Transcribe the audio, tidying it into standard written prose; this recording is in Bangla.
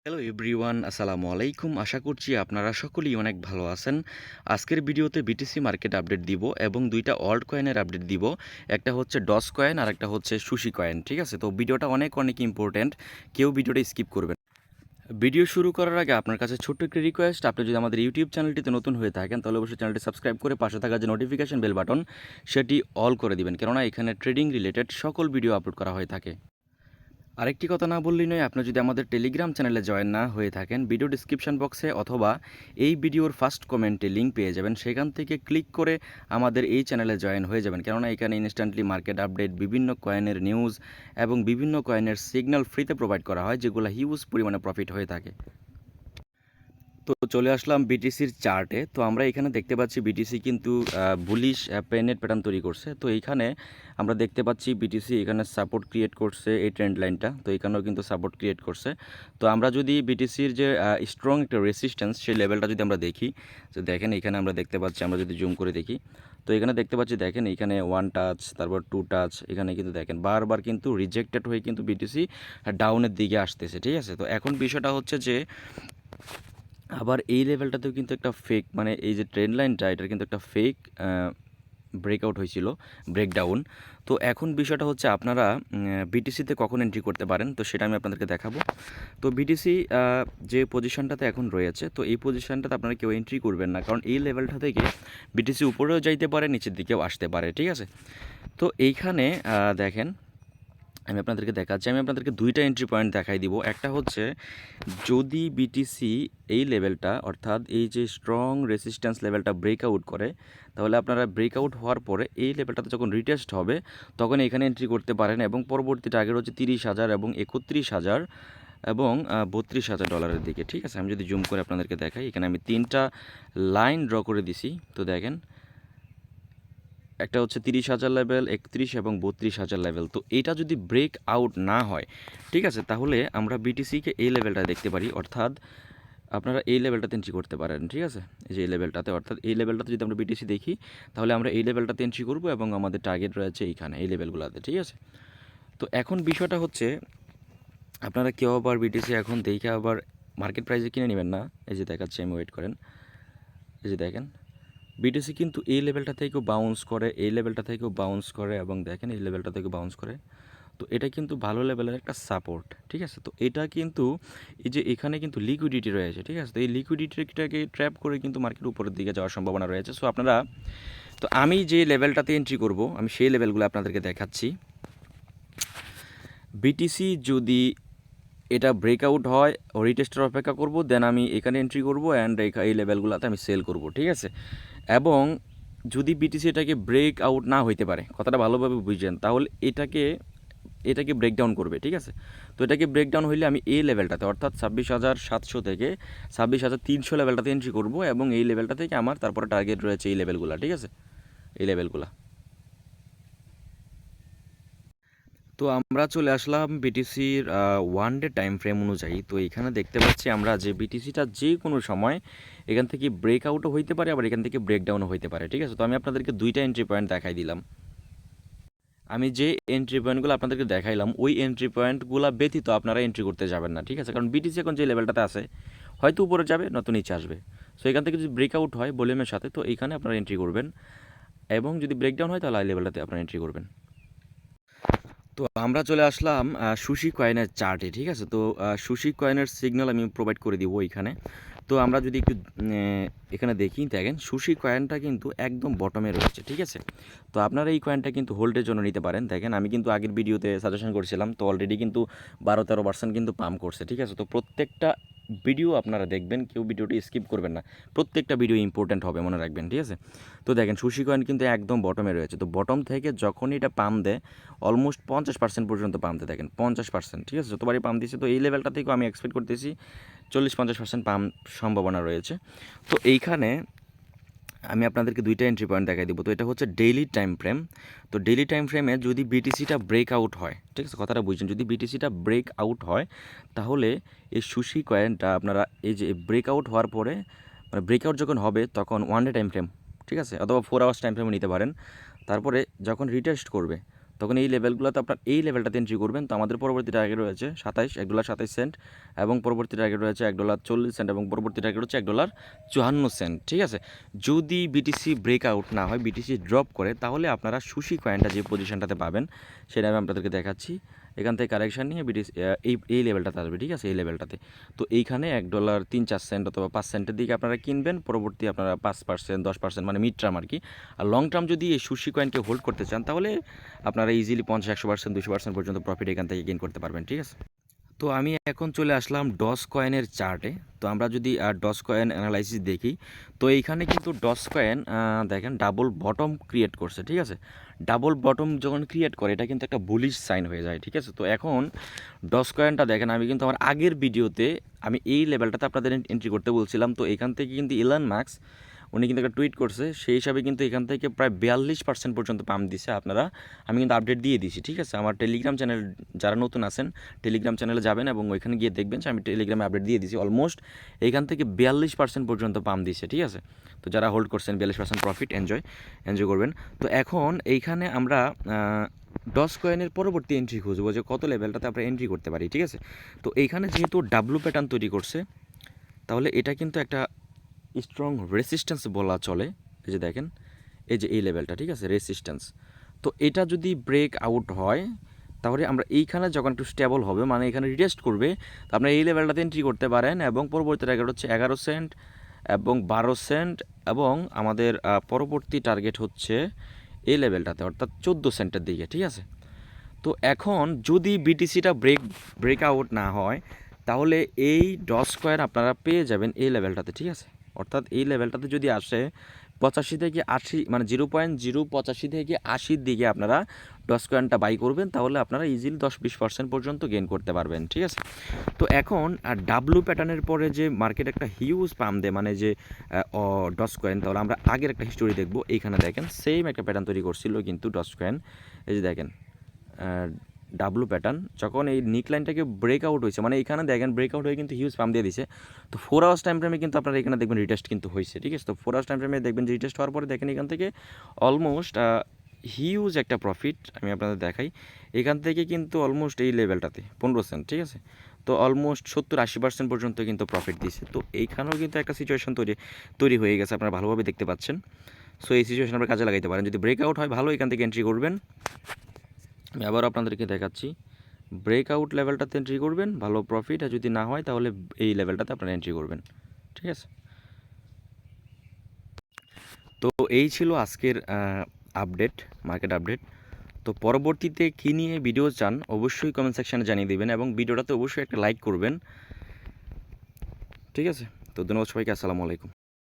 হ্যালো এভরিওয়ান, আসসালামু আলাইকুম। আশা করছি আপনারা সকলেই অনেক ভালো আছেন। আজকের ভিডিওতে বিটিসি মার্কেট আপডেট দিব এবং দুইটা অল্ট কয়েনের আপডেট দিব। একটা হচ্ছে ডস কয়েন আর একটা হচ্ছে সুশি কয়েন। ঠিক আছে, তো ভিডিওটা অনেক ইম্পর্ট্যান্ট, কেউ ভিডিওটা স্কিপ করবেন। ভিডিও শুরু করার আগে আপনার কাছে ছোট্ট একটি রিকোয়েস্ট, আপনি যদি আমাদের ইউটিউব চ্যানেলটিতে নতুন হয়ে থাকেন তাহলে অবশ্যই চ্যানেলটি সাবস্ক্রাইব করে পাশে থাকা যে নোটিফিকেশন বেল বাটন সেটি অল করে দিবেন, কেননা এখানে ট্রেডিং রিলেটেড সকল ভিডিও আপলোড করা হয়ে থাকে। আরেকটি কথা না বললেই নয়, আপনি যদি আমাদের টেলিগ্রাম চ্যানেলে জয়েন না হয়ে থাকেন, ভিডিও ডিসক্রিপশন বক্সে অথবা এই ভিডিওর ফার্স্ট কমেন্টে লিঙ্ক পেয়ে যাবেন, সেখান থেকে ক্লিক করে আমাদের এই চ্যানেলে জয়েন হয়ে যাবেন, কেননা এখানে ইনস্ট্যান্টলি মার্কেট আপডেট, বিভিন্ন কয়েনের নিউজ এবং বিভিন্ন কয়েনের সিগন্যাল ফ্রিতে প্রোভাইড করা হয়, যেগুলো হিউজ পরিমাণে প্রফিট হয়ে থাকে। তো চলে আসলাম বিটিসির চার্টে। তো আমরা এখানে দেখতে পাচ্ছি বিটিসি কিন্তু বুলিশ পেনেট প্যাটার্ন তৈরি করছে। তো এইখানে আমরা দেখতে পাচ্ছি বিটিসি এখানে সাপোর্ট ক্রিয়েট করছে, এই ট্রেন্ড লাইনটা। তো এখানেও কিন্তু সাপোর্ট ক্রিয়েট করছে। তো আমরা যদি বিটিসির যে স্ট্রং একটা রেসিস্ট্যান্স, সেই লেভেলটা যদি আমরা দেখি, তো দেখেন এখানে আমরা দেখতে পাচ্ছি, আমরা যদি জুম করে দেখি, তো এখানে দেখতে পাচ্ছি, দেখেন এখানে 1 টাচ, তারপর 2 টাচ, এখানে কিন্তু দেখেন বারবার কিন্তু রিজেক্টেড হয়ে কিন্তু বিটিসি ডাউনের দিকে আসতেছে। ঠিক আছে, তো এখন বিষয়টা হচ্ছে যে আবার এই লেভেলটাতেও কিন্তু একটা ফেক, মানে এই যে ট্রেন্ড লাইনটা, এটার কিন্তু একটা ফেক ব্রেকআউট হয়েছিল, ব্রেকডাউন। তো এখন বিষয়টা হচ্ছে আপনারা বিটিসিতে কখন এন্ট্রি করতে পারেন, তো সেটা আমি আপনাদেরকে দেখাবো। তো বিটিসি যে পজিশনটাতে এখন রয়েছে, তো এই পজিশনটাতে আপনারা কেউ এন্ট্রি করবেন না, কারণ এই লেভেলটা থেকে বিটিসি উপরেও যাইতে পারে, নিচের দিকেও আসতে পারে। ঠিক আছে, তো এইখানে দেখেন আমি আপনাদেরকে দেখাচ্ছি, আমি আপনাদেরকে দুইটা এন্ট্রি পয়েন্ট দেখাই দিব। একটা হচ্ছে যদি বিটিসি এই লেভেলটা, অর্থাৎ এই যে স্ট্রং রেসিস্ট্যান্স লেভেলটা ব্রেকআউট করে, তাহলে আপনারা ব্রেকআউট হওয়ার পরে এই লেভেলটাতে যখন রিটেস্ট হবে তখন এখানে এন্ট্রি করতে পারেন, এবং পরবর্তী টার্গেট হচ্ছে 30,000 এবং 31,000 এবং $32,000 দিকে। ঠিক আছে, আমি যদি জুম করে আপনাদেরকে দেখাই, এখানে আমি তিনটা লাইন ড্র করে দিছি। তো দেখেন একটা হচ্ছে 30,000 লেভেল, 31 এবং 32,000 লেভেল। তো এটা যদি ব্রেক আউট না হয়, ঠিক আছে, তাহলে আমরা বিটিসিকে এই লেভেলটা দেখতে পারি, অর্থাৎ আপনারা এই লেভেলটাতে এন্ট্রি করতে পারেন। ঠিক আছে, এই যে এই লেভেলটাতে, অর্থাৎ এই লেভেলটাতে যদি আমরা বিটিসি দেখি, তাহলে আমরা এই লেভেলটাতে এন্ট্রি করব এবং আমাদের টার্গেট রয়েছে এইখানে, এই লেভেলগুলোতে। ঠিক আছে, তো এখন বিষয়টা হচ্ছে আপনারা কেউ আবার বিটিসি এখন দেখে আবার মার্কেট প্রাইসে কিনে নেবেন না। এই যে দেখাচ্ছি আমি, ওয়েট করেন। এই যে দেখেন বিটিসি কিন্তু এই লেভেলটা থেকেও বাউন্স করে, এই লেভেলটা থেকেও বাউন্স করে, এবং দেখেন এই লেভেলটা থেকেও বাউন্স করে। তো এটা কিন্তু ভালো লেভেলের একটা সাপোর্ট। ঠিক আছে, তো এটা কিন্তু এই যে এখানে কিন্তু লিকুইডিটি রয়েছে। ঠিক আছে, তো এই লিকুইডিটিটাকে ট্র্যাপ করে কিন্তু মার্কেট উপরের দিকে যাওয়ার সম্ভাবনা রয়েছে। সো আপনারা, তো আমি যে লেভেলটাতে এন্ট্রি করব, আমি সেই লেভেলগুলো আপনাদেরকে দেখাচ্ছি। বিটিসি যদি এটা ব্রেকআউট হয়, রিটেস্টের অপেক্ষা করব, দেন আমি এখানে এন্ট্রি করব অ্যান্ড এই লেভেলগুলোতে আমি সেল করব। ঠিক আছে, এবং যদি বিটিসি এটাকে ব্রেক আউট না হইতে পারে, কথাটা ভালোভাবে বুঝছেন, তাহলে এটাকে ব্রেকডাউন করবে। ঠিক আছে, তো এটাকে ব্রেকডাউন হইলে আমি এই লেভেলটাতে, অর্থাৎ 26,700 থেকে 26,300 লেভেলটাতে এন্ট্রি করব, এবং এই লেভেলটা থেকে আমার তারপরে টার্গেট রয়েছে এই লেভেলগুলো। ঠিক আছে, এই লেভেলগুলো। তো আমরা চলে আসলাম বিটিসির ওয়ান ডে টাইম ফ্রেম অনুযায়ী। তো এখানে দেখতে পাচ্ছি আমরা যে বিটিসিটা যে কোনো সময় এখান থেকে ব্রেকআউটও হইতে পারে, আবার এখান থেকে ব্রেকডাউনও হইতে পারে। ঠিক আছে, তো আমি আপনাদেরকে দুইটা এন্ট্রি পয়েন্ট দেখাই দিলাম। আমি যে এন্ট্রি পয়েন্টগুলো আপনাদেরকে দেখাইলাম, ওই এন্ট্রি পয়েন্টগুলো ব্যতীত আপনারা এন্ট্রি করতে যাবেন না। ঠিক আছে, কারণ বিটিসি এখন যে লেভেলটাতে আছে, হয়তো উপরে যাবে, নয়তো নিচে আসবে। সো এখান থেকে যদি ব্রেকআউট হয় ভলিউমের সাথে, তো এইখানে আপনারা এন্ট্রি করবেন, এবং যদি ব্রেকডাউন হয় তাহলে এই লেভেলটাতে আপনারা এন্ট্রি করবেন। তো আমরা চলে আসলাম সুশি কয়েনের চার্টে। ঠিক আছে, তো সুশি কয়েনের সিগন্যাল আমি প্রোভাইড করে দিব এইখানে। তো আমরা যদি একটু এখানে দেখি, দেখেন সুশি কয়েনটা কিন্তু একদম বটমে রয়েছে। ঠিক আছে, তো আপনারা এই কয়েনটা কিন্তু হোল্ডের জন্য নিতে পারেন। দেখেন আমি কিন্তু আগের ভিডিওতে সাজেশন করছিলাম, তো অলরেডি কিন্তু 12-13% কিন্তু পাম্প করছে। ঠিক আছে, তো প্রত্যেকটা ভিডিও আপনারা দেখবেন, কেউ ভিডিওটি স্কিপ করবেন না, প্রত্যেকটা ভিডিও ইম্পর্ট্যান্ট হবে, মনে রাখবেন। ঠিক আছে, তো দেখেন সুশি কয়েন কিন্তু একদম বটমে রয়েছে। তো বটম থেকে যখনই এটা পাম্প দেয়, অলমোস্ট 50% পর্যন্ত পাম্প দেয়। দেখেন 50%। ঠিক আছে, যতবারই পাম্প দিচ্ছে, তো এই লেভেলটা থেকেও আমি এক্সপেক্ট করতেছি 40-50% পাম্প সম্ভাবনা রয়েছে। তো এইখানে আমি আপনাদেরকে দুইটা এন্ট্রি পয়েন্ট দেখাই দিব। তো এটা হচ্ছে ডেইলি টাইম ফ্রেম। তো ডেইলি টাইম ফ্রেমে যদি বিটিসিটা ব্রেক আউট হয়, ঠিক আছে, কথাটা বুঝছেন, যদি বিটিসিটা ব্রেক আউট হয়, তাহলে এই সুশি কয়েনটা আপনারা এই যে ব্রেক আউট হওয়ার পরে, মানে ব্রেকআউট যখন হবে তখন 1 ডে টাইম ফ্রেম, ঠিক আছে, অথবা 4 আওয়ার্স টাইম ফ্রেমে নিতে পারেন। তারপরে যখন রিটেস্ট করবে, তখন এই লেভেলগুলোতে আপনার এই লেভেলটাতে এন্ট্রি করবেন। তো আমাদের পরবর্তী টার্গেট রয়েছে $1.27 এবং পরবর্তী টার্গেট রয়েছে $1.40 এবং পরবর্তী টার্গেট হচ্ছে $1.54। ঠিক আছে, যদি বিটিসি ব্রেকআউট না হয়, বিটিসি ড্রপ করে, তাহলে আপনারা সুশি কয়েনটা যে পজিশনটাতে পাবেন সেটা আমি আপনাদেরকে দেখাচ্ছি। এখান থেকে কারেকশান নিয়ে বিটিসি এই লেভেলটাতে আসবে। ঠিক আছে, এই লেভেলটাতে। তো এইখানে $1.03 অথবা 5 সেন্টের দিকে আপনারা কিনবেন, পরবর্তী আপনারা 5% 10% মানে মিড টার্ম আর কি। আর লং টার্ম যদি এই সুশি কয়েনকে হোল্ড করতে চান, তাহলে আপনারা ইজিলি 50-100% 200% পর্যন্ত প্রফিট এখান থেকে গেইন করতে পারবেন। ঠিক আছে, তো আমি এখন চলে আসলাম ডজ কয়েনের চার্টে। তো আমরা যদি ডজ কয়েন অ্যানালাইসিস দেখি, তো এইখানে কিন্তু ডজ কয়েন দেখেন ডাবল বটম ক্রিয়েট করছে। ঠিক আছে, ডাবল বটম যখন ক্রিয়েট করে এটা কিন্তু একটা বুলিশ সাইন হয়ে যায়। ঠিক আছে, তো এখন ডজ কয়েনটা দেখেন, আমি কিন্তু আমার আগের ভিডিওতে আমি এই লেভেলটাতে আপনাদের এন্ট্রি করতে বলছিলাম। তো এখান থেকে কিন্তু ইলন মাস্ক উনি কিন্তু একটা টুইট করছে, সেই হিসাবে কিন্তু এখান থেকে প্রায় 42% পর্যন্ত পাম্প দিছে। আমি কিন্তু আপডেট দিয়ে দিছি। ঠিক আছে, আমার টেলিগ্রাম চ্যানেল যারা নতুন আছেন টেলিগ্রাম চ্যানেলে যাবেন এবং ওইখানে গিয়ে দেখবেন যে আমি টেলিগ্রামে আপডেট দিয়ে দিছি। অলমোস্ট এখান থেকে 42% পর্যন্ত পাম্প দিছে। ঠিক আছে, তো যারা হোল্ড করছেন 42% প্রফিট এনজয় করবেন। তো এখন এইখানে আমরা ডজ কয়েনের পরবর্তী এন্ট্রি খুঁজবো যে কত লেভেলটাতে আমরা এন্ট্রি করতে পারি। ঠিক আছে, তো এইখানে যেহেতু ডাব্লু প্যাটার্ন তৈরি করছে, তাহলে এটা কিন্তু একটা স্ট্রং রেসিস্ট্যান্স বলা চলে। এই যে দেখেন, এই যে এই লেভেলটা, ঠিক আছে, রেসিস্ট্যান্স। তো এটা যদি ব্রেক আউট হয়, তাহলে আমরা এইখানে যখন একটু স্টেবল হবে, মানে এখানে রিটেস্ট করবে, তো আপনারা এই লেভেলটাতে এন্ট্রি করতে পারেন এবং পরবর্তী টার্গেট হচ্ছে 11 সেন্ট এবং 12 সেন্ট এবং আমাদের পরবর্তী টার্গেট হচ্ছে এই লেভেলটাতে, অর্থাৎ 14 সেন্টের দিকে। ঠিক আছে, তো এখন যদি বিটিসিটা ব্রেক আউট না হয়, তাহলে এই ডজ কয়েন আপনারা পেয়ে যাবেন এই লেভেলটাতে। ঠিক আছে, অর্থাৎ এই লেভেলটাতে যদি আসে 85 থেকে 80, মানে 0.085 থেকে 80-র দিকে আপনারা ডজ কয়েনটা বাই করবেন, তাহলে আপনারা ইজিলি 10-20% পর্যন্ত গেইন করতে পারবেন। ঠিক আছে, তো এখন ডাব্লু প্যাটার্নের পরে যে মার্কেট একটা হিউজ পাম্প দেয়, মানে যে ডজ কয়েন, তাহলে আমরা আগের একটা হিস্টোরি দেখব। এইখানে দেখেন সেম একটা প্যাটার্ন তৈরি করছিল কিন্তু ডজ কয়েন। এই যে দেখেন ডাব্লু প্যাটার্ন, যখন এই নিক লাইনটাকে ব্রেকআউট হয়েছে, মানে এখানে দেখেন ব্রেকআউট হয়ে কিন্তু হিউজ পাম্প দিয়ে দিছে। তো 4 আওয়ার্স টাইম ফ্রেমে কিন্তু আপনারা এখানে দেখবেন রিটেস্ট কিন্তু হয়েছে। ঠিক আছে, তো 4 আওয়ার্স টাইম ফ্রেমে দেখবেন যে রিটেস্ট হওয়ার পরে দেখেন এখান থেকে অলমোস্ট হিউজ একটা প্রফিট আমি আপনাদের দেখাই। এখান থেকে কিন্তু অলমোস্ট এই লেভেলটাতে 15 সেন্ট। ঠিক আছে, তো অলমোস্ট 70-80% পর্যন্ত কিন্তু প্রফিট দিছে। তো এইখানেও কিন্তু একটা সিচুয়েশন তৈরি হয়ে গেছে, আপনারা ভালোভাবে দেখতে পাচ্ছেন। সো এই সিচুয়েশন আপনারা কাজে লাগাইতে পারেন। যদি ব্রেকআউট হয় ভালো, এখান থেকে এন্ট্রি করবেন। আমি আবার আপনাদেরকে দেখাচ্ছি, ব্রেকআউট লেভেলটাতে এন্ট্রি করবেন, ভালো প্রফিট। আর যদি না হয় তাহলে এই লেভেলটাতে আপনারা এন্ট্রি করবেন। ঠিক আছে, তো এই ছিল আজকের আপডেট, মার্কেট আপডেট। তো পরবর্তীতে কী নিয়ে ভিডিও চান অবশ্যই কমেন্ট সেকশানে জানিয়ে দেবেন এবং ভিডিওটাতে অবশ্যই একটা লাইক করবেন। ঠিক আছে, তো ধন্যবাদ সবাইকে, আসসালামু আলাইকুম।